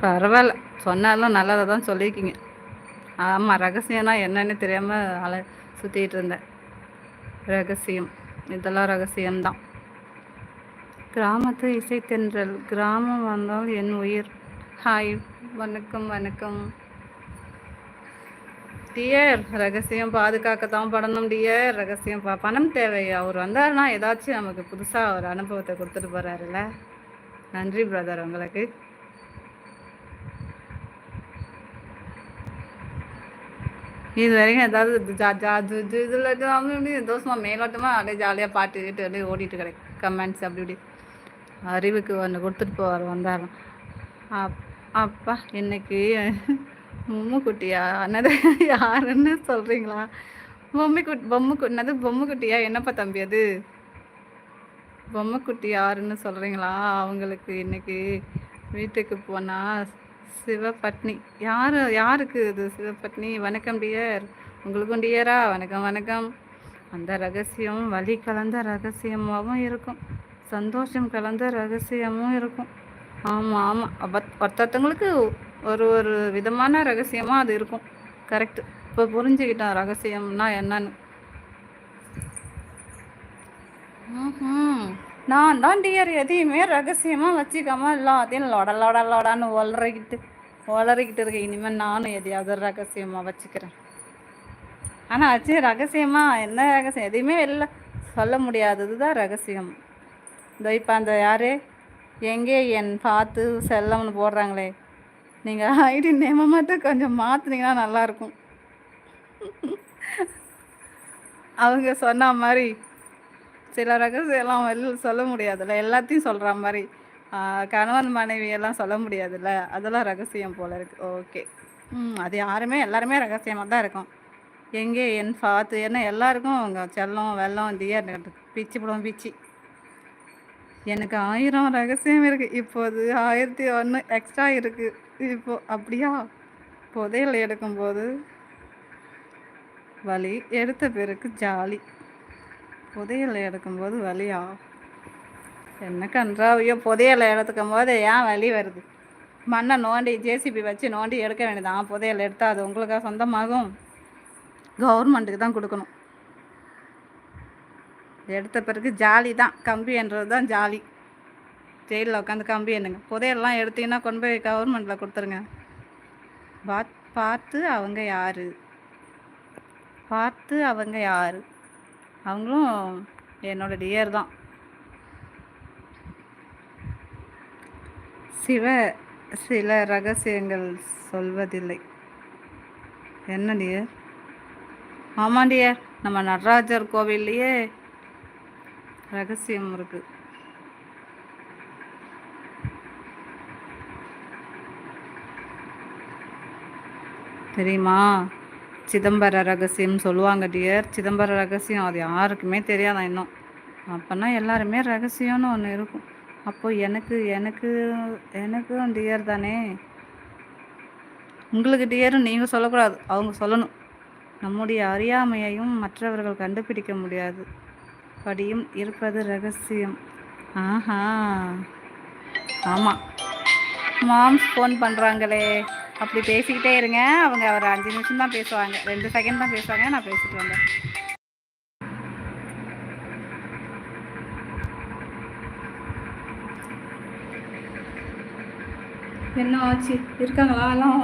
பரவாயில்ல, சொன்னாலும் நல்லதை தான் சொல்லியிருக்கீங்க. ஆமாம், ரகசியம்னா என்னன்னு தெரியாமல் சுற்றிட்டு இருந்தேன். ரகசியம், இதெல்லாம் ரகசியம்தான். கிராமத்து இசைத்தென்றல், கிராமம் வந்தால் என் உயிர். ஹாய், வணக்கம் வணக்கம் டியர். ரகசியம் பாதுகாக்கத்தான் படணும் டியர். ரகசியம் பணம் தேவை. அவர் வந்தாருன்னா ஏதாச்சும் நமக்கு புதுசாக ஒரு அனுபவத்தை கொடுத்துட்டு போகிறாருல்ல. நன்றி பிரதர் உங்களுக்கு. இது வரைக்கும் ஏதாவது இதில் தோசமா மேலோட்டமாக அப்படியே ஜாலியாக பாட்டு கிட்டு அப்படியே ஓடிட்டு கிடைக்கும். கமெண்ட்ஸ் அப்படி இப்படி அறிவுக்கு ஒன்று கொடுத்துட்டு போவார் வந்தாலும். அப்பா இன்னைக்கு பொம்மைக்குட்டியா என்னது யாருன்னு சொல்கிறீங்களா? என்னது பொம்மைக்குட்டியா? என்னப்பா தம்பி அது பொம்மைக்குட்டி யாருன்னு சொல்கிறீங்களா? அவங்களுக்கு இன்னைக்கு வீட்டுக்கு போனால் சிவபட்னி. யாருக்கு இது சிவபட்னி? வணக்கம் டியர். உங்களுக்கும் டியரா? வணக்கம் வணக்கம். அந்த ரகசியம் வலி கலந்த ரகசியமாகவும் இருக்கும், சந்தோஷம் கலந்த ரகசியமும் இருக்கும். ஆமாம் ஆமாம், ஒருத்தவங்களுக்கு ஒரு ஒரு விதமான ரகசியமாக அது இருக்கும். கரெக்டு. இப்போ புரிஞ்சுக்கிட்டேன் ரகசியம்னா என்னன்னு. நான் தான் டியர் எதையுமே ரகசியமாக வச்சுக்காம எல்லாத்தையும் லொடான்னு வளரிக்கிட்டு இருக்கேன். இனிமேல் நானும் எதையாவது ரகசியமாக வச்சுக்கிறேன். ஆனால் வச்சு ரகசியமாக என்ன ரகசியம்? எதையுமே வெளில சொல்ல முடியாதது தான் ரகசியம். இந்த இப்போ அந்த யார் எங்கே என் பார்த்து செல்லம்னு போடுறாங்களே, நீங்கள் ஐடி நேமை மட்டும் கொஞ்சம் மாற்றினீங்கன்னா நல்லாயிருக்கும். அவங்க சொன்ன மாதிரி சில ரகசியம்லாம் வெளியில் சொல்ல முடியாதுல்ல, எல்லாத்தையும் சொல்கிற மாதிரி. கணவன் மனைவியெல்லாம் சொல்ல முடியாதுல்ல, அதெல்லாம் ரகசியம் போல் இருக்குது. ஓகே. அது எல்லாருமே ரகசியமாக தான் இருக்கும். எங்கே என் பார்த்து என்ன எல்லாருக்கும் அவங்க செல்லம் வெள்ளம் தியர் பிச்சு போடுவோம் பிச்சு. எனக்கு 1000 ரகசியம் இருக்குது. இப்போது 1001 எக்ஸ்ட்ரா இருக்குது. இப்போது அப்படியா? புதையல் எடுக்கும்போது வலி, எடுத்த பிறகு ஜாலி. புதையல் எடுக்கும்போது வலியா? என்ன கன்றாவியோ. புதையலை எடுத்துக்கும் போது ஏன் வலி வருது? மண்ணை நோண்டி ஜேசிபி வச்சு நோண்டி எடுக்க வேண்டியதான். புதையல் எடுத்தால் அது உங்களுக்காக சொந்தமாகும், கவர்மெண்ட்டுக்கு தான் கொடுக்கணும். எடுத்த பிறகு ஜாலி தான். கம்பி என்றது தான் ஜாலி. ஜெயிலில் உட்காந்து கம்பி என்னங்க. புதையெல்லாம் எடுத்தீங்கன்னா கொண்டு போய் கவர்மெண்ட்டில் கொடுத்துருங்க. பார்த்து அவங்க யார்? அவங்களும் என்னோட டியர் தான். சில ரகசியங்கள் சொல்வதில்லை. என்ன டியர்? ஆமாம் டியர், நம்ம நடராஜர் கோவில்லையே ரகசியம் இருக்குது. தெரியுமா? சிதம்பர ரகசியம் சொல்லுவாங்க டியர். சிதம்பர ரகசியம் அது யாருக்குமே தெரியாதான் இன்னும். அப்போனா எல்லாருமே ரகசியம்னு ஒன்று இருக்கும். அப்போது எனக்கும் டியர் தானே. உங்களுக்கு டியரும் நீங்கள் சொல்லக்கூடாது, அவங்க சொல்லணும். நம்முடைய அறியாமையையும் மற்றவர்கள் கண்டுபிடிக்க முடியாது படியும் இருப்பது ரகசியம். ஆஹா, ஆமாம். மாம்ஸ் ஃபோன் பண்ணுறாங்களே, அப்படி பேசிக்கிட்டே இருங்க. அவங்க ஒரு 5 நிமிஷம் தான் பேசுவாங்க, 2 செகண்ட் தான் பேசுவாங்க. நான் பேசிட்டு வந்தேன். என்ன ஆச்சு? இருக்காங்களா எல்லாம்?